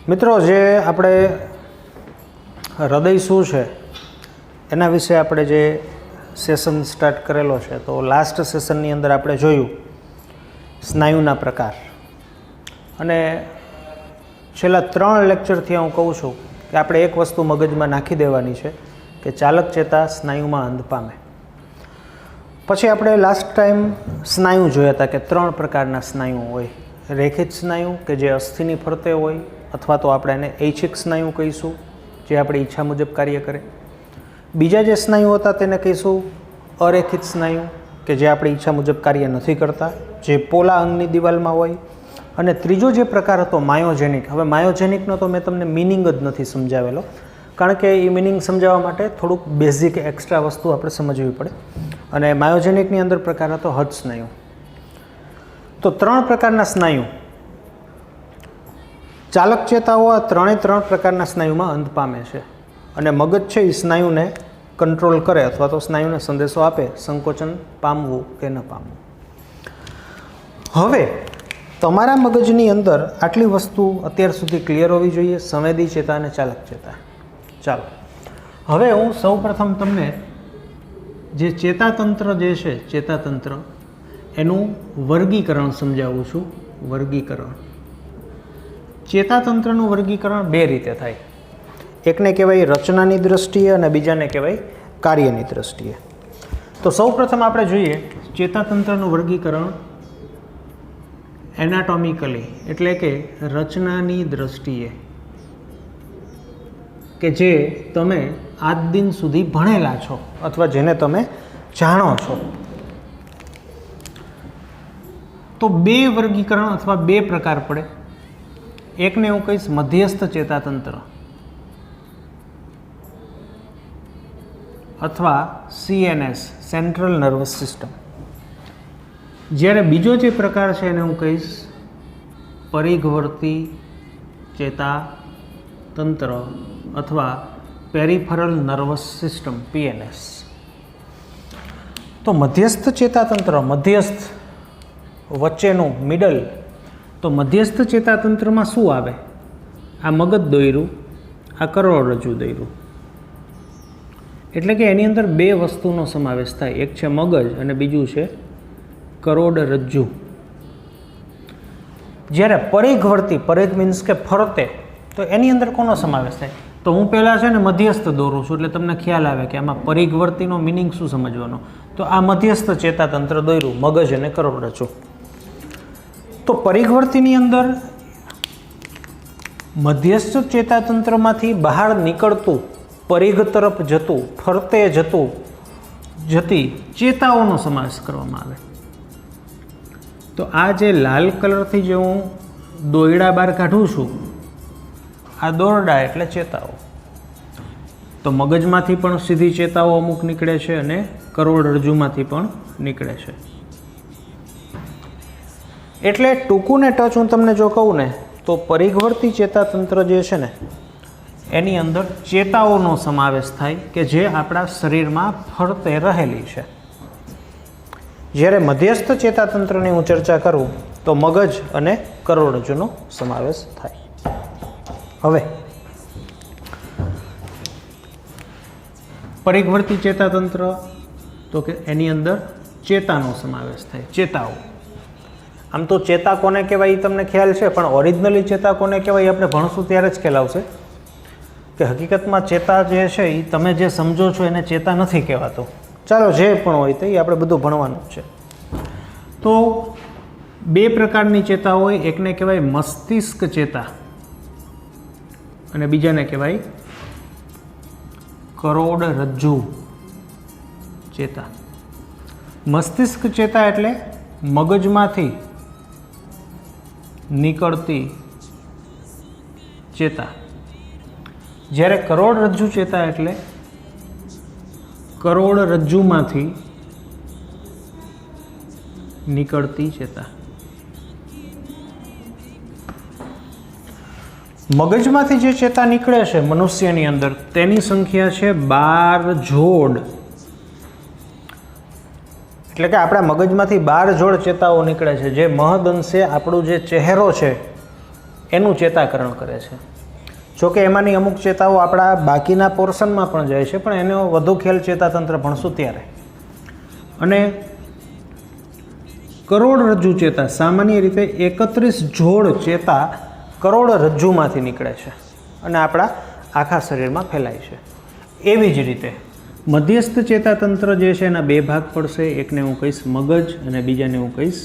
મિત્રો, જે આપણે હૃદય શું છે એના વિશે આપણે જે સેશન સ્ટાર્ટ કરેલો છે, તો લાસ્ટ સેશનની અંદર આપણે જોયું સ્નાયુના પ્રકાર, અને છેલ્લા 3 લેક્ચરથી હું કહું છું કે આપણે એક વસ્તુ મગજમાં નાખી દેવાની છે કે ચાલક ચેતા સ્નાયુમાં અંધ પામે. પછી આપણે લાસ્ટ ટાઈમ સ્નાયુ જોયા હતા કે 3 પ્રકારના સ્નાયુ હોય. રેખિત સ્નાયુ કે જે અસ્થિની ફરતે હોય, અથવા તો આપણે એને ઐચ્છિક સ્નાયુ કહીશું, જે આપણી ઈચ્છા મુજબ કાર્ય કરે. બીજા જે સ્નાયુ હતા તેને કહીશું અરેખિત સ્નાયુ, કે જે આપણી ઈચ્છા મુજબ કાર્ય નથી કરતા, જે પોલા અંગની દિવાલમાં હોય. અને ત્રીજો જે પ્રકાર હતો માયોજેનિક. હવે માયોજેનિકનો તો મેં તમને મિનિંગ જ નથી સમજાવેલો, કારણ કે એ મિનિંગ સમજાવવા માટે થોડુંક બેઝિક એક્સ્ટ્રા વસ્તુ આપણે સમજવી પડે. અને માયોજેનિકની અંદર પ્રકાર હતો હદ સ્નાયુ. તો 3 પ્રકારના સ્નાયુ, ચાલક ચેતાઓ આ 3 પ્રકારના સ્નાયુમાં અંધ પામે છે. અને મગજ છે એ સ્નાયુને કંટ્રોલ કરે અથવા તો સ્નાયુને સંદેશો આપે સંકોચન પામવું કે ન પામવું. હવે તમારા મગજની અંદર આટલી વસ્તુ અત્યાર સુધી ક્લિયર હોવી જોઈએ, સંવેદી ચેતા અને ચાલક ચેતા. ચાલો, હવે હું સૌપ્રથમ તમને જે ચેતાતંત્ર જે છે, ચેતાતંત્ર એનું વર્ગીકરણ સમજાવું છું. વર્ગીકરણ, ચેતાતંત્રનું વર્ગીકરણ 2 રીતે થાય. એકને કહેવાય રચનાની દ્રષ્ટિએ અને બીજાને કહેવાય કાર્યની દ્રષ્ટિએ. તો સૌપ્રથમ આપણે જોઈએ ચેતાતંત્રનું વર્ગીકરણ એનાટોમિકલી, એટલે કે રચનાની દ્રષ્ટિએ, કે જે તમે આજ દિન સુધી ભણેલા છો અથવા જેને તમે જાણો છો. તો 2 વર્ગીકરણ અથવા 2 પ્રકાર પડે. એકને હું કહીશ મધ્યસ્થ ચેતાતંત્ર અથવા CNS, સેન્ટ્રલ નર્વસ સિસ્ટમ. જ્યારે બીજો જે પ્રકાર છે એને હું કહીશ પરિઘવર્તી ચેતાતંત્ર અથવા પેરિફરલ નર્વસ સિસ્ટમ, PNS. તો મધ્યસ્થ ચેતાતંત્ર, મધ્યસ્થ વચ્ચેનું, મિડલ. તો મધ્યસ્થ ચેતાતંત્રમાં શું આવે? આ મગજ દોયરું, આ કરોડરજ્જુ દોયરું. એટલે કે એની અંદર 2 વસ્તુનો સમાવેશ થાય. એક છે મગજ અને બીજું છે કરોડરજ્જુ. જ્યારે પરિઘવર્તી, પરિઘ મીન્સ કે ફરતે, તો એની અંદર કોનો સમાવેશ થાય? તો હું પહેલાં છે ને મધ્યસ્થ દોરું છું એટલે તમને ખ્યાલ આવે કે આમાં પરિઘવર્તીનો મિનિંગ શું સમજવાનો. તો આ મધ્યસ્થ ચેતાતંત્ર દોર્યું, મગજ અને કરોડરજ્જુ. તો પરિઘવર્તીની અંદર મધ્યસ્થ ચેતાતંત્રમાંથી બહાર નીકળતું, પરિઘ તરફ જતું, ફરતે જતી ચેતાઓનો સમાવેશ કરવામાં આવે. તો આ જે લાલ કલરથી જે હું દોરડા બહાર કાઢું છું, આ દોરડા એટલે ચેતાઓ. તો મગજમાંથી પણ સીધી ચેતાઓ અમુક નીકળે છે અને કરોડરજ્જુમાંથી પણ નીકળે છે. એટલે ટૂંકું ને ટચ હું તમને જો કહું ને, તો પરિઘવર્તી ચેતાતંત્ર જે છે ને એની અંદર ચેતાઓનો સમાવેશ થાય કે જે આપણા શરીરમાં ફરતે રહેલી છે. જ્યારે મધ્યસ્થ ચેતાતંત્રની હું ચર્ચા કરું તો મગજ અને કરોડરજ્જુનો સમાવેશ થાય. હવે પરિઘવર્તી ચેતાતંત્ર, તો કે એની અંદર ચેતાનો સમાવેશ થાય, ચેતાઓ. આમ તો ચેતા કોને કહેવાય એ તમને ખ્યાલ છે, પણ ઓરિજિનલી ચેતા કોને કહેવાય આપણે ભણશું ત્યારે જ ખ્યાલ આવશે કે હકીકતમાં ચેતા જે છે એ તમે જે સમજો છો એને ચેતા નથી કહેવાતો. ચાલો, જે પણ હોય તે આપણે બધું ભણવાનું છે. તો 2 પ્રકારની ચેતા હોય. એકને કહેવાય મસ્તિષ્ક ચેતા અને બીજાને કહેવાય કરોડરજ્જુ ચેતા. મસ્તિષ્ક ચેતા એટલે મગજમાંથી નીકળતી ચેતા. જ્યારે કરોડરજ્જુ ચેતા એટલે કરોડરજ્જુમાંથી નીકળતી ચેતા. મગજમાંથી જે ચેતા નીકળે છે મનુષ્યની અંદર તેની સંખ્યા છે 12 જોડ. એટલે કે આપણા મગજમાંથી 12 જોડ ચેતાઓ નીકળે છે, જે મહદઅંશે આપણું જે ચહેરો છે એનું ચેતાકરણ કરે છે. જોકે એમાંની અમુક ચેતાઓ આપણા બાકીના પોર્શનમાં પણ જાય છે, પણ એનો વધુ ખ્યાલ ચેતાતંત્ર ભણશું ત્યારે. અને કરોડરજ્જુ ચેતા, સામાન્ય રીતે 31 જોડ ચેતા કરોડરજ્જુમાંથી નીકળે છે અને આપણા આખા શરીરમાં ફેલાય છે. એવી જ રીતે મધ્યસ્થ ચેતાતંત્ર જે છે એના 2 ભાગ પડશે. એકને હું કહીશ મગજ અને બીજાને હું કહીશ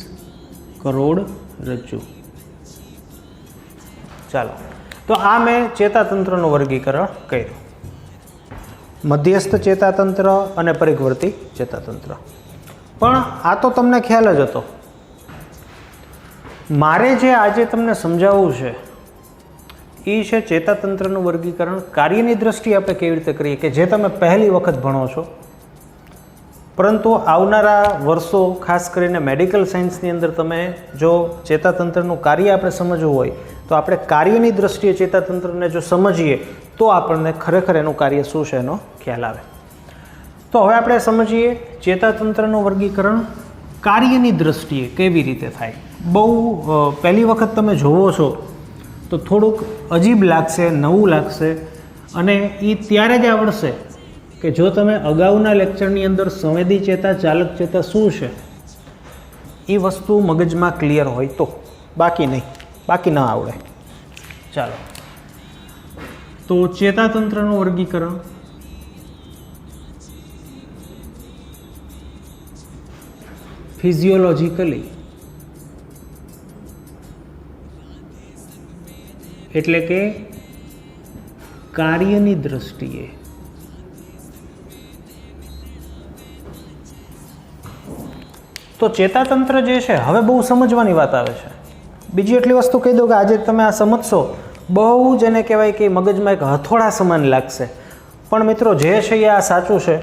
કરોડરજ્જુ. ચાલો, તો આ મેં ચેતાતંત્રનું વર્ગીકરણ કર્યું. મધ્યસ્થ ચેતાતંત્ર અને પરિવર્તી ચેતાતંત્ર. પણ આ તો તમને ખ્યાલ જ હતો. મારે જે આજે તમને સમજાવવું છે એ છે ચેતાતંત્રનું વર્ગીકરણ કાર્યની દ્રષ્ટિએ આપણે કેવી રીતે કરીએ, કે જે તમે પહેલી વખત ભણો છો. પરંતુ આવનારા વર્ષો, ખાસ કરીને મેડિકલ સાયન્સની અંદર તમે જો ચેતાતંત્રનું કાર્ય આપણે સમજવું હોય તો આપણે કાર્યની દ્રષ્ટિએ ચેતાતંત્રને જો સમજીએ તો આપણને ખરેખર એનું કાર્ય શું છે એનો ખ્યાલ આવે. તો હવે આપણે સમજીએ ચેતાતંત્રનું વર્ગીકરણ કાર્યની દ્રષ્ટિએ કેવી રીતે થાય. બહુ પહેલી વખત તમે જોવો છો તો થોડુંક અજીબ લાગશે, નવું લાગશે, અને એ ત્યારે જ આવડશે કે જો તમે અગાઉના લેક્ચરની અંદર સંવેદી ચેતા, ચાલક ચેતા શું છે એ વસ્તુ મગજમાં ક્લિયર હોય તો. બાકી નહીં, બાકી ન આવડે. ચાલો, તો ચેતાતંત્રનું વર્ગીકરણ ફિઝિયોલોજિકલી એટલે કે કાર્યની દ્રષ્ટિએ તો ચેતાતંત્ર જે છે, હવે બહુ સમજવાની વાત આવે છે. બીજી એટલી વસ્તુ કહી દઉં કે આજે તમે આ સમજશો, બહુ જ એને કહેવાય કે મગજમાં એક હથોડા સમાન લાગશે. પણ મિત્રો, જે છે એ આ સાચું છે.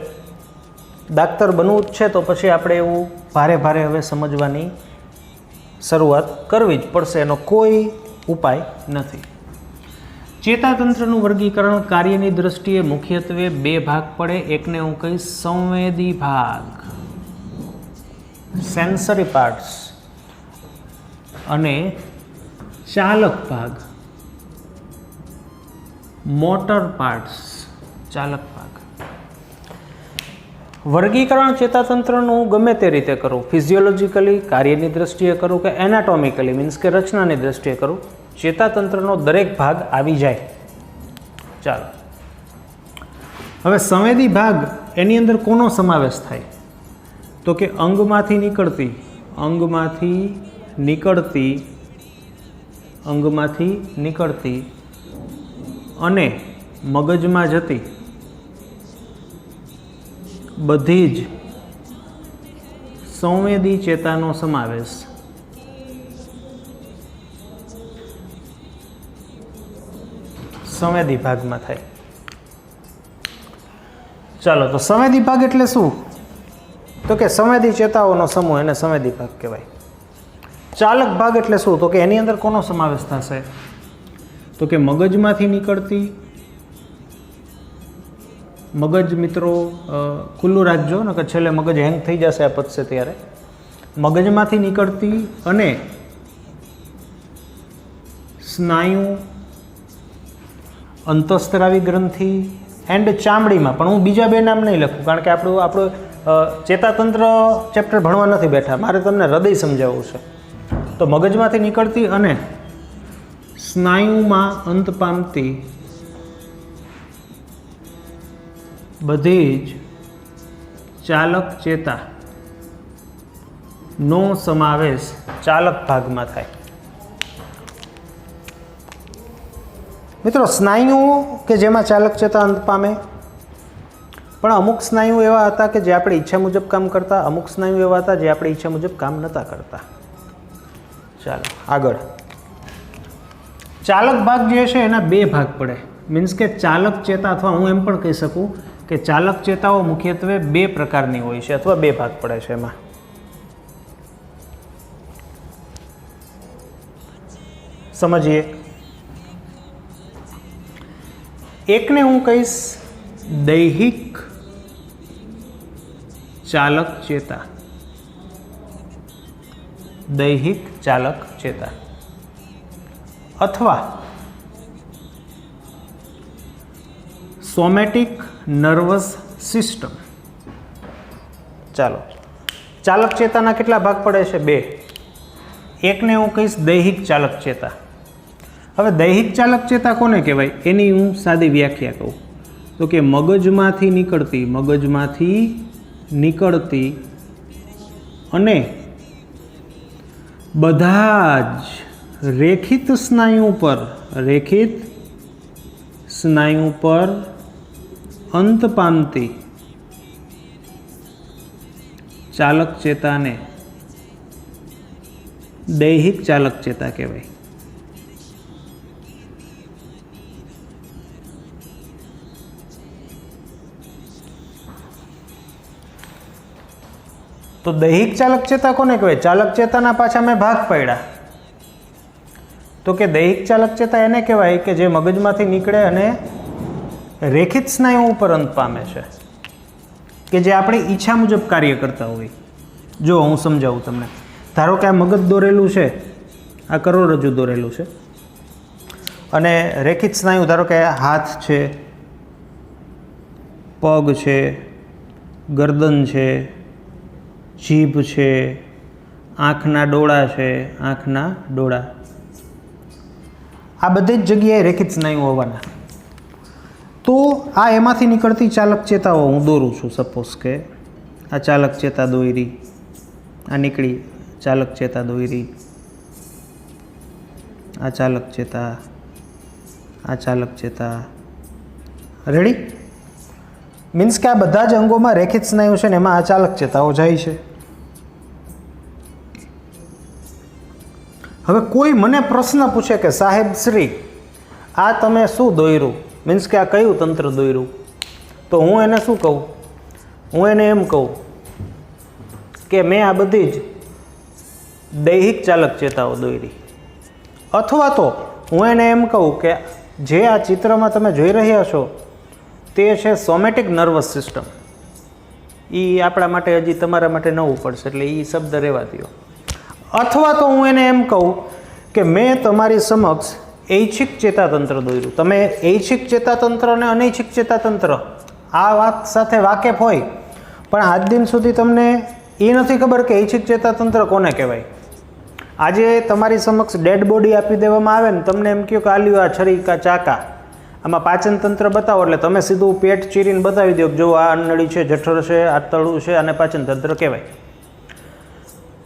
ડાક્ટર બનવું જ છે તો પછી આપણે એવું ભારે ભારે હવે સમજવાની શરૂઆત કરવી જ પડશે. એનો કોઈ ઉપાય નથી. ચેતાતંત્રનું વર્ગીકરણ કાર્યની દ્રષ્ટિએ મુખ્યત્વે 2 ભાગ પડે. એકને હું કહીશ સંવેદી ભાગ, સેન્સરી પાર્ટ્સ, અને ચાલક ભાગ, મોટર પાર્ટ્સ, ચાલક ભાગ. વર્ગીકરણ ચેતાતંત્રનું ગમે તે રીતે કરું, ફિઝિયોલોજિકલી કાર્યની દ્રષ્ટિએ કરું કે એનાટોમિકલી મીન્સ કે રચનાની દ્રષ્ટિએ કરું, ચેતાતંત્રનો દરેક ભાગ આવી જાય. ચાલો, હવે સંવેદી ભાગ, એની અંદર કોનો સમાવેશ થાય? તો કે અંગમાંથી નીકળતી અને મગજમાં જતી બધી જ સંવેદી ચેતાનો સમાવેશ સંવેદી ભાગમાં થાય. ચાલો, તો સંવેદી ભાગ એટલે શું? તો કે સંવેદી ચેતાઓનો સમૂહ, એને સંવેદી ભાગ કહેવાય. ચાલક ભાગ એટલે શું? તો કે એની અંદર કોનો સમાવેશ થશે? તો કે મગજમાંથી નીકળતી, મગજ મિત્રો ખુલ્લું રાખજો ને કે છેલ્લે મગજ હેંગ થઈ જશે આ પતશે ત્યારે. મગજમાંથી નીકળતી અને સ્નાયુ, અંતઃસ્ત્રાવી ગ્રંથિ એન્ડ ચામડીમાં. પણ હું બીજા 2 નામ નહીં લખું, કારણ કે આપણું ચેતાતંત્ર ચેપ્ટર ભણવા નથી બેઠા, મારે તમને હૃદય સમજાવવું છે. તો મગજમાંથી નીકળતી અને સ્નાયુમાં અંત પામતી બધી જ ચાલક ચેતાનો સમાવેશ ચાલક ભાગમાં થાય. મિત્રો, સ્નાયુ કે જેમાં ચાલક ચેતા અંત પામે, પણ અમુક સ્નાયુ એવા હતા કે જે આપણી ઈચ્છા મુજબ કામ કરતા, અમુક સ્નાયુ એવા હતા જે આપણી ઈચ્છા મુજબ કામ નહોતા કરતા. ચાલો આગળ. ચાલક ભાગ જે છે એના 2 ભાગ પડે. મીન્સ કે ચાલક ચેતા, અથવા હું એમ પણ કહી શકું કે ચાલક ચેતાઓ મુખ્યત્વે 2 પ્રકારની હોય છે, અથવા 2 ભાગ પડે છે. એમાં સમજીએ. એકને હું કહીશ દૈહિક ચાલક ચેતા દૈહિક ચાલક ચેતા અથવા સોમેટિક નર્વસ સિસ્ટમ. ચાલો, ચાલક ચેતાના કેટલા ભાગ પડે છે? 2. એકને હું કહીશ દૈહિક ચાલક ચેતા. હવે દૈહિક ચાલક ચેતા કોને કહેવાય એની હું સાદી વ્યાખ્યા કહું તો કે મગજમાંથી નીકળતી અને બધા જ રેખિત સ્નાયુ પર અંત પામતી ચાલક ચેતાને દૈહિક ચાલક ચેતા કહેવાય. તો દૈહિક ચાલક ચેતા કોને કહેવાય? ચાલક ચેતાના પાછા મેં ભાગ પાડ્યા તો કે દૈહિક ચાલક ચેતા એને કહેવાય કે જે મગજમાંથી નીકળે અને રેખિત સ્નાયુ ઉપર અંત પામે છે, કે જે આપણી ઈચ્છા મુજબ કાર્ય કરતા હોય. જો હું સમજાવું તમને. ધારો કે આ મગજ દોરેલું છે, આ કરોડરજ્જુ દોરેલું છે અને રેખિત સ્નાયુ ધારો કે હાથ છે, પગ છે, ગરદન છે, જીભ છે, આંખના ડોળા છે, આ બધી જ જગ્યાએ રેખિત સ્નાયુ હોવાના. તો આ એમાંથી નીકળતી ચાલક ચેતાઓ હું દોરું છું. સપોઝ કે આ ચાલક ચેતા દોરી, આ નીકળી ચાલક ચેતા દોરી, આ ચાલક ચેતા, રેડી? મીન્સ કે આ બધા જ અંગોમાં રેખિત સ્નાયુ છે ને એમાં આ ચાલક ચેતાઓ જાય છે. હવે કોઈ મને પ્રશ્ન પૂછે કે સાહેબ શ્રી આ તમે શું દોર્યું, મીન્સ કે આ કયું તંત્ર દોર્યું, તો હું એને શું કહું? હું એને એમ કહું કે મેં આ બધી જ દૈહિક ચાલક ચેતાઓ દોરી. અથવા તો હું એને એમ કહું કે જે આ ચિત્રમાં તમે જોઈ રહ્યા છો તે છે સોમેટિક નર્વસ સિસ્ટમ. એ આપણા માટે હજી તમારા માટે નવું પડશે એટલે એ શબ્દ રહેવા દો. અથવા તો હું એને એમ કહું કે મેં તમારી સમક્ષ ઐચ્છિક ચેતાતંત્ર દોર્યું. તમે ઐચ્છિક ચેતાતંત્ર અને અનૈચ્છિક ચેતાતંત્ર આ વાત સાથે વાકેફ હોય પણ આજ દિન સુધી તમને એ નથી ખબર કે ઐચ્છિક ચેતાતંત્ર કોને કહેવાય. આજે તમારી સમક્ષ ડેડ બોડી આપી દેવામાં આવે ને તમને એમ કહ્યું કે આ લ્યો આ છરીકા ચાકા આમાં પાચન તંત્ર બતાવો એટલે તમે સીધું પેટ ચીરીને બતાવી દો કે જો આ અન્નળી છે, જઠર છે, આંતરડું છે અને પાચન તંત્ર કહેવાય.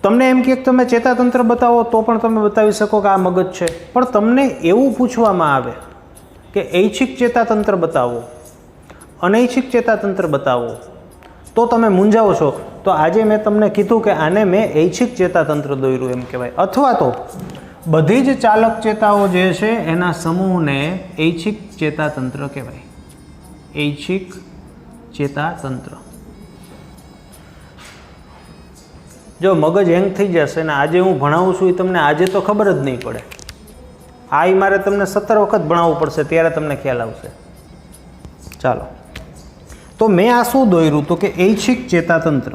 તમને એમ કહે કે તમે ચેતાતંત્ર બતાવો તો પણ તમે બતાવી શકો કે આ મગજ છે. પણ તમને એવું પૂછવામાં આવે કે ઐચ્છિક ચેતાતંત્ર બતાવો, અનૈચ્છિક ચેતાતંત્ર બતાવો તો તમે મૂંઝાવો છો. તો આજે મેં તમને કીધું કે આને મેં ઐચ્છિક ચેતાતંત્ર દોર્યું એમ કહેવાય. અથવા તો બધી જ ચાલક ચેતાઓ જે છે એના સમૂહને ઐચ્છિક ચેતાતંત્ર કહેવાય. ઐચ્છિક ચેતાતંત્ર. જો મગજ હેંગ થઈ જશે ને આજે હું ભણાવું છું એ તમને આજે તો ખબર જ નહીં પડે. આ મારે તમને 17 વખત ભણાવવું પડશે ત્યારે તમને ખ્યાલ આવશે. ચાલો, તો મેં આ શું દોર્યું તો કે ઐચ્છિક ચેતાતંત્ર.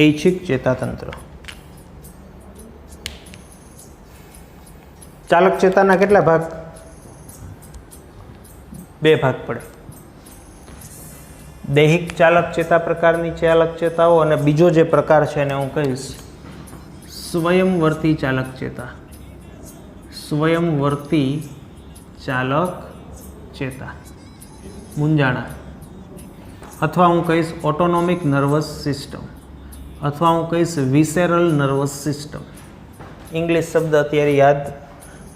ઐચ્છિક ચેતાતંત્ર. ચાલક ચેતાના કેટલા ભાગ? 2 ભાગ પડે. દૈહિક ચાલક ચેતા પ્રકારની ચાલક ચેતાઓ અને બીજો જે પ્રકાર છે એને હું કહીશ સ્વયંવર્તી ચાલક ચેતા. સ્વયંવર્તી ચાલક ચેતા, મૂંઝાણા. અથવા હું કહીશ ઓટોનોમિક નર્વસ સિસ્ટમ, અથવા હું કહીશ વિસેરલ નર્વસ સિસ્ટમ. ઇંગ્લિશ શબ્દ અત્યારે યાદ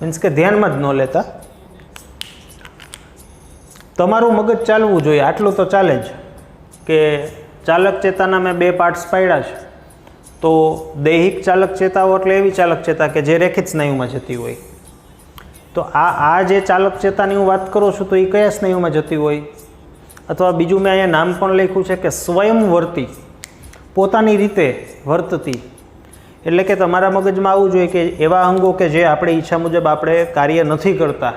મીન્સ કે ધ્યાનમાં જ ન લેતા. તમારું મગજ ચાલવું જોઈએ આટલું તો ચાલે જ કે ચાલક ચેતાના મેં 2 પાર્ટ્સ પાડ્યા છે. તો દૈહિક ચાલક ચેતાઓ એટલે એવી ચાલક ચેતા કે જે રેખિત સ્નાયુમાં જતી હોય. તો આ જે ચાલક ચેતાની હું વાત કરું છું તો એ કયા સ્નાયુમાં જતી હોય? અથવા બીજું મેં અહીંયા નામ પણ લખ્યું છે કે સ્વયંવર્તી, પોતાની રીતે વર્તતી. એટલે કે તમારા મગજમાં આવવું જોઈએ કે એવા અંગો કે જે આપણી ઈચ્છા મુજબ આપણે કાર્ય નથી કરતા,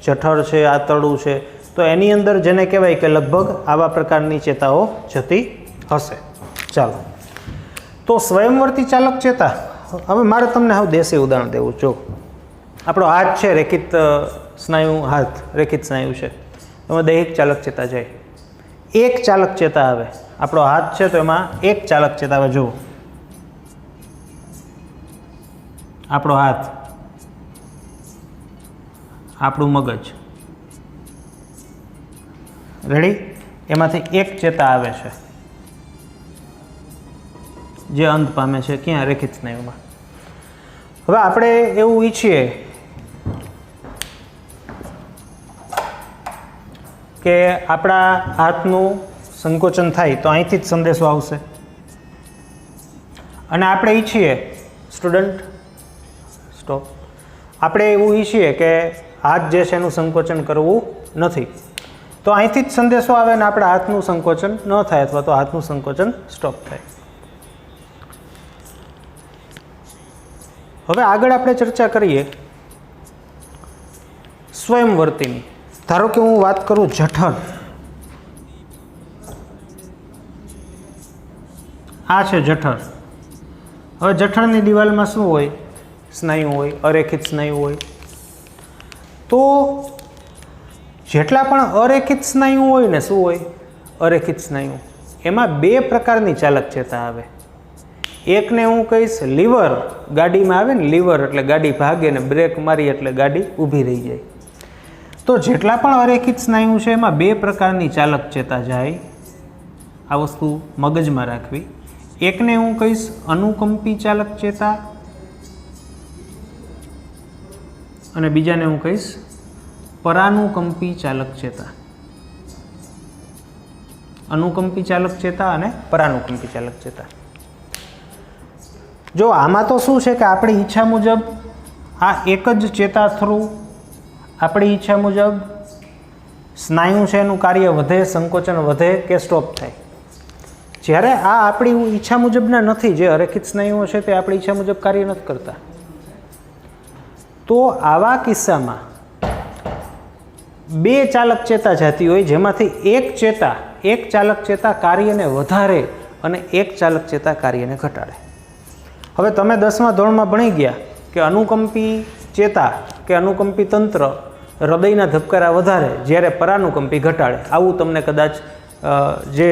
જઠર છે, આંતરડું છે, તો તો એની અંદર જેને કહેવાય કે લગભગ આવા પ્રકારની ચેતાઓ જતી હશે. ચાલો, તો સ્વયંવર્તી ચાલક ચેતા. હવે મારે તમને હવે દેશી ઉદાહરણ દેવું. જો આપણો હાથ છે, રેખિત સ્નાયુ, હાથ રેખિત સ્નાયુ છે, એમાં દૈહિક ચાલક ચેતા જાય. એક ચાલક ચેતા આવે. આપણો હાથ છે તો એમાં એક ચાલક ચેતા આવે. જુઓ, આપણો હાથ, આપણું મગજ, રેડી? એમાંથી એક ચેતા આવે છે જે અંત પામે છે ક્યાં? રેખિત સ્નાયુમાં. હવે આપણે એવું ઈચ્છીએ કે આપણા હાથનું સંકોચન થાય તો અહીંથી જ સંદેશો આવશે. અને આપણે ઈચ્છીએ, સ્ટુડન્ટ સ્ટોપ, આપણે એવું ઈચ્છીએ કે હાથ જે છે એનું સંકોચન કરવું નથી, તો અહીંથી જ સંદેશો આવે ને આપણા હાથનું સંકોચન ન થાય અથવા તો હાથનું સંકોચન સ્ટોપ થાય. હવે આગળ આપણે ચર્ચા કરીએ સ્વયંવર્તીની. ધારો કે હું વાત કરું જઠર. આ છે જઠર. હવે જઠરની દિવાલમાં શું હોય? સ્નાયુ હોય, અરેખિત સ્નાયુ હોય. તો જેટલા પણ અરેખિત સ્નાયુ હોય ને, શું હોય? અરેખિત સ્નાયુ. એમાં બે પ્રકારની ચાલક ચેતા આવે. એકને હું કહીશ લીવર. ગાડીમાં આવે ને લીવર એટલે ગાડી ભાગે ને બ્રેક મારી એટલે ગાડી ઊભી રહી જાય. તો જેટલા પણ અરેખિત સ્નાયુ છે એમાં બે પ્રકારની ચાલક ચેતા જાય. આ વસ્તુ મગજમાં રાખવી. એકને હું કહીશ અનુકંપી ચાલક ચેતા અને બીજાને હું કહીશ પરાનુકંપી ચાલક ચેતા. અનુકંપી ચાલક ચેતા અને પરાનુકંપી ચાલક ચેતા. જો આમાં તો શું છે કે આપણી ઈચ્છા મુજબ આ એક જ ચેતા થ્રુ આપણી ઈચ્છા મુજબ સ્નાયુ છે એનું કાર્ય વધે, સંકોચન વધે કે સ્ટોપ થાય. જ્યારે આ આપણી ઈચ્છા મુજબના નથી, જે અરેખિત સ્નાયુઓ છે તે આપણી ઈચ્છા મુજબ કાર્ય નથી કરતા. તો આવા કિસ્સામાં બે ચાલક ચેતા જતી હોય, જેમાંથી એક ચાલક ચેતા કાર્યને વધારે અને એક ચાલક ચેતા કાર્યને ઘટાડે. હવે તમે 10મા ધોરણમાં ભણી ગયા કે અનુકંપી ચેતા કે અનુકંપી તંત્ર હૃદયના ધબકારા વધારે જ્યારે પરાનુકંપી ઘટાડે. આવું તમને કદાચ જે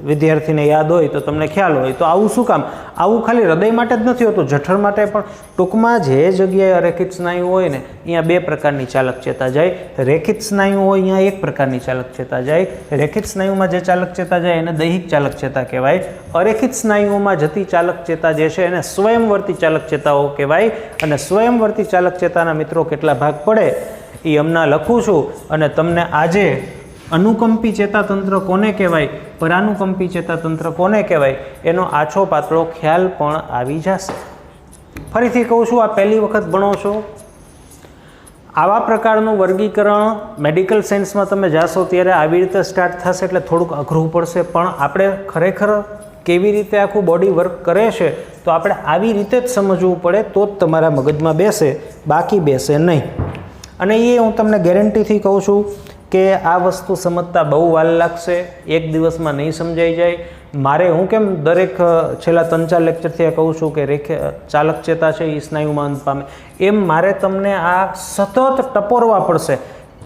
વિદ્યાર્થીને યાદ હોય તો તમને ખ્યાલ હોય. તો આવું શું કામ? આવું ખાલી હૃદય માટે જ નથી હોતું, જઠર માટે પણ. ટૂંકમાં જે જગ્યાએ અરેખિત સ્નાયુ હોય ને અહીંયા બે પ્રકારની ચાલક ચેતા જાય. રેખિત સ્નાયુ હોય અહીંયા એક પ્રકારની ચાલક ચેતા જાય. રેખિત સ્નાયુમાં જે ચાલક ચેતા જાય એને દૈહિક ચાલક ચેતા કહેવાય. અરેખિત સ્નાયુઓમાં જતી ચાલક ચેતા જે છે એને સ્વયંવર્તી ચાલક ચેતાઓ કહેવાય. અને સ્વયંવર્તી ચાલક ચેતાના મિત્રો કેટલા ભાગ પડે એ હમણાં લખું છું. અને તમને આજે અનુકંપી ચેતાતંત્ર કોને કહેવાય, પરાનુકંપી ચેતાતંત્ર કોને કહેવાય એનો આછો પાતળો ખ્યાલ પણ આવી જશે. ફરીથી કહું છું, આ પહેલી વખત ભણો છો. આવા પ્રકારનું વર્ગીકરણ મેડિકલ સાયન્સમાં તમે જાશો ત્યારે આવી રીતે સ્ટાર્ટ થશે એટલે થોડુંક અઘરું પડશે. પણ આપણે ખરેખર કેવી રીતે આખું બોડી વર્ક કરે છે તો આપણે આવી રીતે જ સમજવું પડે, તો જ તમારા મગજમાં બેસે, બાકી બેસે નહીં. અને એ હું તમને ગેરંટીથી કહું છું કે આ વસ્તુ સમજતા બહુ વાર લાગશે, એક દિવસમાં નહીં સમજાઈ જાય. મારે હું કેમ દરેક છેલ્લા 3-4 લેક્ચરથી કહું છું કે ચાલક ચેતા છે એ સ્નાયુમાં અંત પામે, એમ મારે તમને આ સતત ટપોરવા પડશે,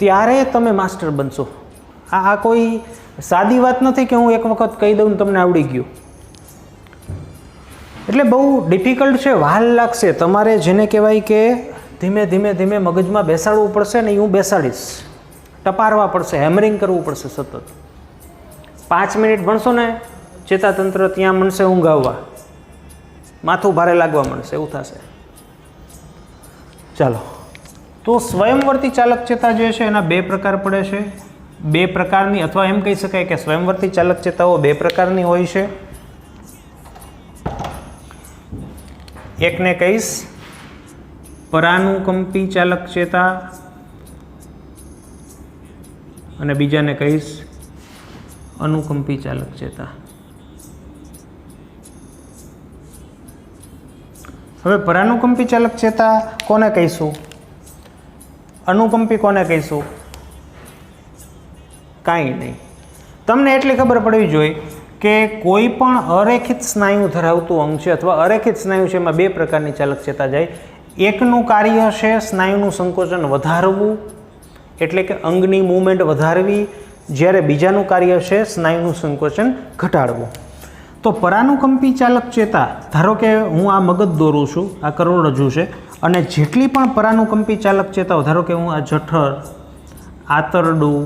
ત્યારે તમે માસ્ટર બનશો. આ કોઈ સાદી વાત નથી કે હું એક વખત કહી દઉં તમને આવડી ગયું. એટલે બહુ ડિફિકલ્ટ છે, વાર લાગશે. તમારે જેને કહેવાય કે ધીમે ધીમે ધીમે મગજમાં બેસાડવું પડશે ને, હું બેસાડીશ. ટપારવા પડશે, હેમરિંગ કરવું પડશે સતત. 5 મિનિટ ભણશો ને ચેતાતંત્ર ત્યાં મળશે ઊંઘ આવવા, માથું ભારે લાગવા મળશે, એવું થશે. ચાલો, તો સ્વયંવર્તી ચાલક ચેતા જે છે એના બે પ્રકાર પડે છે. બે પ્રકારની, અથવા એમ કહી શકાય કે સ્વયંવર્તી ચાલક ચેતાઓ બે પ્રકારની હોય છે. એકને કહીશ પરાનુકંપી ચાલક ચેતા અને બીજાને કહીશ અનુકંપી ચાલક ચેતા. હવે પરાનુકંપી ચાલક ચેતા કોને કહીશું, અનુકંપી કોને કહીશું? કાંઈ નહીં. તમને એટલી ખબર પડવી જોઈએ કે કોઈ પણ અરેખિત સ્નાયુ ધરાવતું અંગ છે અથવા અરેખિત સ્નાયુ છે એમાં બે પ્રકારની ચાલક ચેતા જાય. એકનું કાર્ય છે સ્નાયુનું સંકોચન વધારવું એટલે કે અંગની મૂવમેન્ટ વધારવી, જ્યારે બીજાનું કાર્ય છે સ્નાયુનું સંકોચન ઘટાડવું. તો પરાનુકંપી ચાલક ચેતા, ધારો કે હું આ મગજ દોરું છું, આ કરોડરજ્જુ છે, અને જેટલી પણ પરાનુકંપી ચાલક ચેતાઓ, ધારો કે હું આ જઠર, આંતરડું,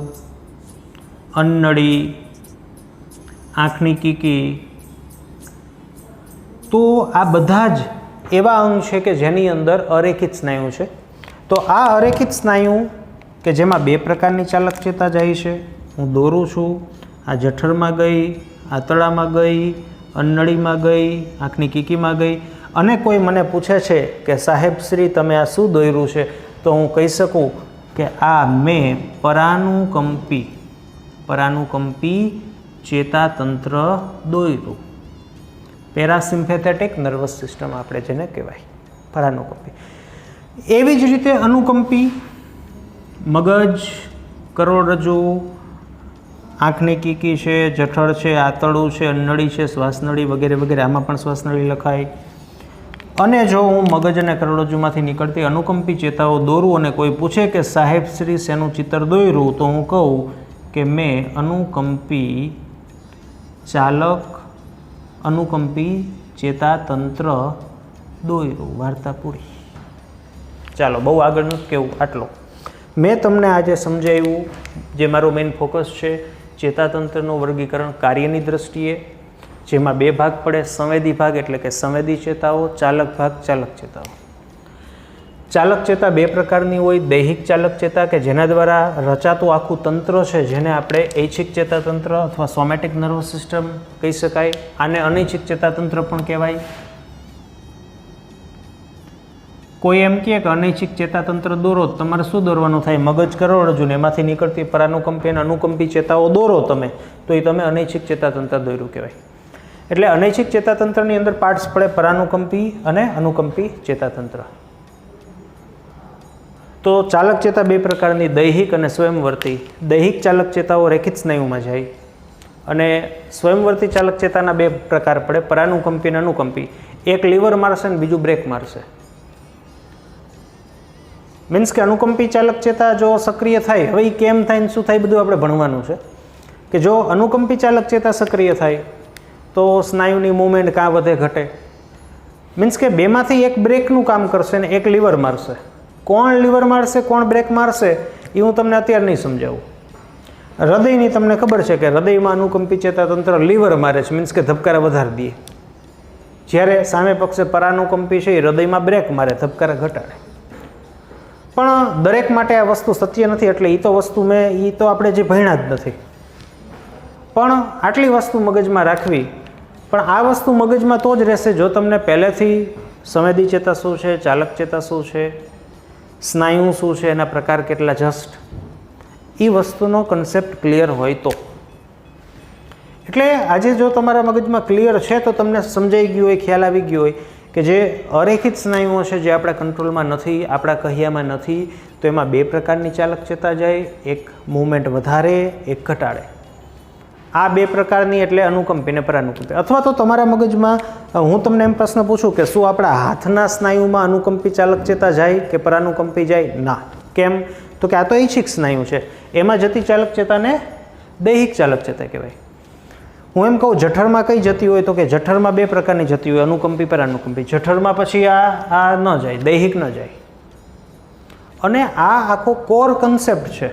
અન્નળી, આંખની કીકી, તો આ બધા જ એવા અંગ છે કે જેની અંદર અરેખિત સ્નાયુ છે. તો આ અરેખિત સ્નાયુ કે જેમાં બે પ્રકારની ચાલક ચેતા જાય છે, હું દોરું છું, આ જઠરમાં ગઈ, આંતરડામાં ગઈ, અન્નળીમાં ગઈ, આંખની કીકીમાં ગઈ, અને કોઈ મને પૂછે છે કે સાહેબ શ્રી તમે આ શું દોર્યું છે, તો હું કહી શકું કે આ મેં પરાનુકંપી ચેતાતંત્ર દોર્યું. પેરાસિમ્પેથેટિક નર્વસ સિસ્ટમ આપણે જેને કહેવાય પરાનુકંપી. એવી જ રીતે અનુકંપી મગજ, કરોડરજ્જુ, આંખની કીકી છે, જઠર છે, આંતરડું છે, અન્નળી છે, શ્વાસનળી વગેરે વગેરે, આમાં પણ શ્વાસનળી લખાય. અને જો હું મગજ અને કરોડરજ્જુમાંથી નીકળતી અનુકંપી ચેતાઓ દોરું અને કોઈ પૂછે કે સાહેબ શ્રી શેનું ચિત્ર દોર્યું, તો હું કહું કે મેં અનુકંપી ચેતાતંત્ર દોર્યું. વાર્તા પૂરી. ચાલો, બહુ આગળ નથી કહેવું, આટલો મેં તમને આજે સમજાવ્યું. જે મારો મેઇન ફોકસ છે ચેતાતંત્રનું વર્ગીકરણ કાર્યની દ્રષ્ટિએ, જેમાં બે ભાગ પડે, સંવેદી ભાગ એટલે કે સંવેદી ચેતાઓ, ચાલક ભાગ ચાલક ચેતાઓ. ચાલક ચેતા બે પ્રકારની હોય. દૈહિક ચાલક ચેતા કે જેના દ્વારા રચાતું આખું તંત્ર છે, જેને આપણે ઐચ્છિક ચેતાતંત્ર અથવા સોમેટિક નર્વસ સિસ્ટમ કહી શકાય. આને અનૈચ્છિક ચેતાતંત્ર પણ કહેવાય. કોઈ એમ કહે કે અનૈચ્છિક ચેતાતંત્ર દોરો, તમારે શું દોરવાનું થાય? મગજ, કરોડરજ્જુ ને એમાંથી નીકળતી પરાનુકંપી અને અનુકંપી ચેતાઓ દોરો તમે, તો એ તમે અનૈચ્છિક ચેતાતંત્ર દોર્યું કહેવાય. એટલે અનૈચ્છિક ચેતાતંત્રની અંદર પાર્ટ્સ પડે પરાનુકંપી અને અનુકંપી ચેતાતંત્ર. તો ચાલક ચેતા બે પ્રકારની, દૈહિક અને સ્વયંવર્તી. દૈહિક ચાલક ચેતાઓ રેખિત સ્નાયુમાં જાય અને સ્વયંવર્તી ચાલક ચેતાના બે પ્રકાર પડે, પરાનુકંપી અને અનુકંપી. એક લીવર મારશે અને બીજું બ્રેક મારશે. મીન્સ કે અનુકંપી ચાલક ચેતા જો સક્રિય થાય, હવે એ કેમ થાય, શું થાય, બધું આપણે ભણવાનું છે. કે જો અનુકંપી ચાલક ચેતા સક્રિય થાય તો સ્નાયુની મૂવમેન્ટ કાં વધે ઘટે. મીન્સ કે બેમાંથી એક બ્રેકનું કામ કરશે ને એક લીવર મારશે. કોણ લીવર મારશે, કોણ બ્રેક મારશે, એ હું તમને અત્યારે નહીં સમજાવું. હૃદયની તમને ખબર છે કે હૃદયમાં અનુકંપી ચેતાતંત્ર લીવર મારે છે, મીન્સ કે ધબકારા વધારી દે. જ્યારે સામે પક્ષે પરાનુકંપી છે એ હૃદયમાં બ્રેક મારે, ધબકારા ઘટાડે. પણ દરેક માટે આ વસ્તુ સત્ય નથી, એટલે એ તો વસ્તુ આપણે જે ભણ્યા જ નથી. પણ આટલી વસ્તુ મગજમાં રાખવી. પણ આ વસ્તુ મગજમાં તો જ રહેશે જો તમને પહેલેથી સંવેદી ચેતા શું છે, ચાલક ચેતા શું છે, સ્નાયુ શું છે, એના પ્રકાર કેટલા, જસ્ટ એ વસ્તુનો કન્સેપ્ટ ક્લિયર હોય તો. એટલે આજે જો તમારા મગજમાં ક્લિયર છે તો તમને સમજાઈ ગયું હોય, ખ્યાલ આવી ગયો હોય કે જે અરેખિત સ્નાયુઓ છે, જે આપણા કંટ્રોલમાં નથી, આપણા કહ્યામાં નથી, તો એમાં બે પ્રકારની ચાલક ચેતા જાય. એક મૂવમેન્ટ વધારે, એક ઘટાડે. આ બે પ્રકારની એટલે અનુકંપી ને પરાનુકંપી. અથવા તો તમારા મગજમાં હું તમને એમ પ્રશ્ન પૂછું કે શું આપણા હાથના સ્નાયુમાં અનુકંપી ચાલક ચેતા જાય કે પરાનુકંપી જાય? ના. કેમ? તો કે આ તો ઐચ્છિક સ્નાયુ છે, એમાં જતી ચાલક ચેતાને દૈહિક ચાલક ચેતા કહેવાય. હું એમ કહું જઠરમાં કઈ જતી હોય, તો કે જઠરમાં બે પ્રકારની જતી હોય, અનુકંપી પરાનુકંપી. જઠરમાં પછી આ ન જાય, દૈહિક ન જાય. અને આ આખો કોર કન્સેપ્ટ છે.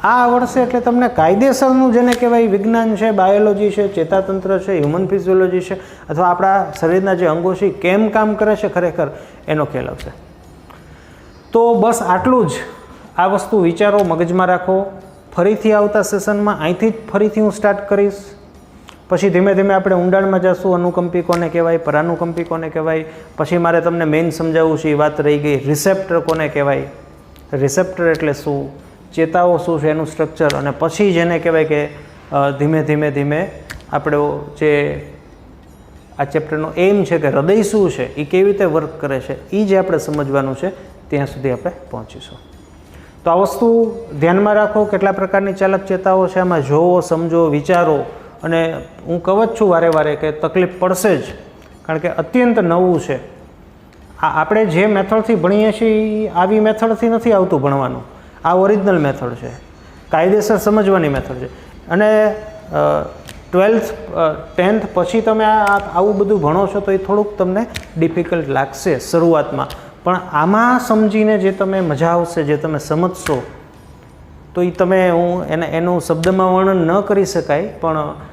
આ આવડશે એટલે તમને કાયદેસરનું જેને કહેવાય વિજ્ઞાન છે, બાયોલોજી છે, ચેતાતંત્ર છે, હ્યુમન ફિઝિયોલોજી છે, અથવા આપણા શરીરના જે અંગો છે કેમ કામ કરે છે ખરેખર એનો ખ્યાલ આવશે. તો બસ આટલું જ આ વસ્તુ વિચારો, મગજમાં રાખો. ફરીથી આવતા સેશનમાં અહીંથી જ ફરીથી હું સ્ટાર્ટ કરીશ. પછી ધીમે ધીમે આપણે ઊંડાણમાં જઈશું. અનુકંપી કોને કહેવાય, પરાનુકંપી કોને કહેવાય. પછી મારે તમને મેઇન સમજાવવું છે, એ વાત રહી ગઈ. રિસેપ્ટર કોને કહેવાય, રિસેપ્ટર એટલે શું, ચેતાઓ શું છે, એનું સ્ટ્રક્ચર. અને પછી જેને કહેવાય કે ધીમે ધીમે ધીમે આપણે જે આ ચેપ્ટરનો એમ છે કે હૃદય શું છે, એ કેવી રીતે વર્ક કરે છે, એ જે આપણે સમજવાનું છે, ત્યાં સુધી આપણે પહોંચીશું. તો આ વસ્તુ ધ્યાનમાં રાખો. કેટલા પ્રકારની ચાલક ચેતાઓ છે આમાં જોવો, સમજો, વિચારો. અને હું કહું જ છું વારે વારે કે તકલીફ પડશે જ, કારણ કે અત્યંત નવું છે. આપણે જે મેથડથી ભણીએ છીએ આવી મેથડથી નથી આવતું ભણવાનું. આ ઓરિજિનલ મેથડ છે, કાયદેસર સમજવાની મેથડ છે. અને 10th પછી તમે આવું બધું ભણો છો તો એ થોડુંક તમને ડિફિકલ્ટ લાગશે શરૂઆતમાં, પણ આમાં સમજીને જે તમે મજા આવશે, જે તમે સમજશો, તો એ તમે એનું શબ્દમાં વર્ણન ન કરી શકાય. પણ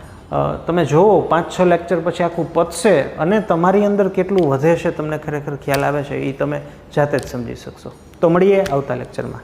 તમે જુઓ 5-6 લેક્ચર પછી આખું પતશે અને તમારી અંદર કેટલું વધે છે તમને ખરેખર ખ્યાલ આવે છે, એ તમે જાતે જ સમજી શકશો. તો મળીએ આવતા લેક્ચરમાં.